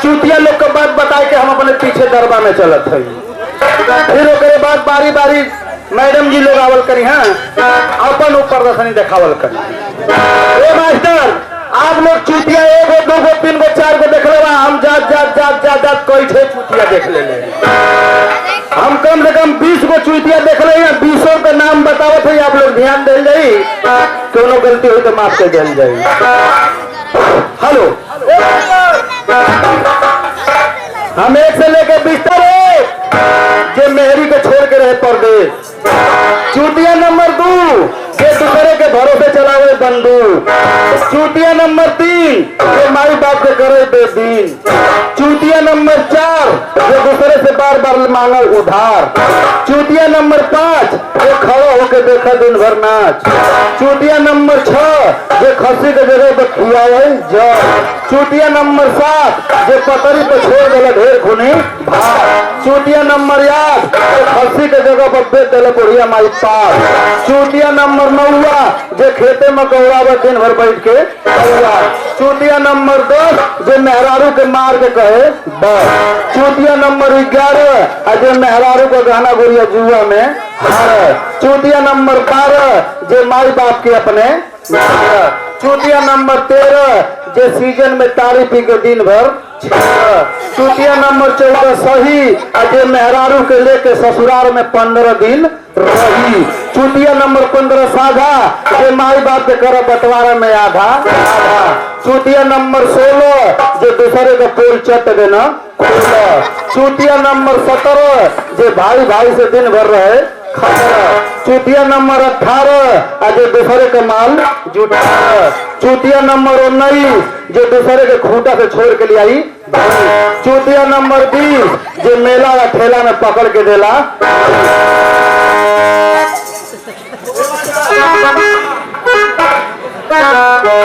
चूतिया लोग के बात बताए के हम अपने पीछे दरबा में चलत है। फिर ओकरे बाद बारी बारी मैडम जी लोग आवल करी, हाँ अपन ऊपर रसनी देखावल करी। ए मास्टर, आप लोग चूतिया 1 2 3 4 देख ले, हम जात जात जात जात जात कई ठे चूतिया देख ले। हम कम से कम 20 गो चूतिया देख ले हैं। 20 का नाम बतावत है, आप लोग ध्यान दिल जाई, कोनो गलती हुई तो माफ कर दिल जाई। हेलो, हम 1 से लेकर 20 तक जे मेहरी के छोड़ के रहे परदेश। चूतिया नंबर 2 जे दूसरे के भरोसे चलावे बंदूक। चूतिया नंबर 3 जे माई बाप के करे बेदीन। चूतिया नंबर 4 जो दूसरे से बार बार मांगे उधार। चूतिया नंबर 5 जो खड़ा होकर देखा दिन भर नाच। चूतिया नंबर 6 जो खसी के जगह पर खियावे जल। चूतिया नंबर 7 जो पतरी पर छोड़ दिला ढेर खूनी भात। चूतिया नंबर 8 जो खसी के जगह पर बेच दिला बुढ़िया माई पास। चूतिया नंबर 9 जो खेते में कौड़ावे दिन भर बैठ के कौड़ा। चूतिया नंबर 10 जो मेहरारू के मार के कहे बस। चूतिया नंबर 11 जो मेहरारू को गहना गुड़िया जुआ में हारे। चूतिया नंबर 12 जो माई बाप के अपने। चूतिया नंबर 13 जो सीजन में तारी पी के दिन भर। चूतिया नंबर 14 सही जो मेहरारू के लेके ससुराल में 15 दिन रही। चूतिया नंबर 15 साधा जो माई बाप के कर बंटवारा में आधा आधा। चूतिया नंबर 16 जो दूसरे का पोल चट देना। चूतिया नंबर 17 जो भाई भाई से दिन भर रहे खतरा। चूतिया नंबर 18 जो दूसरे का माल जुटा। चूतिया नंबर 19 जो दूसरे के खूंटा से छोड़ के ले आई। चूतिया नंबर 20 जो मेला या ठेला में पकड़ के देला।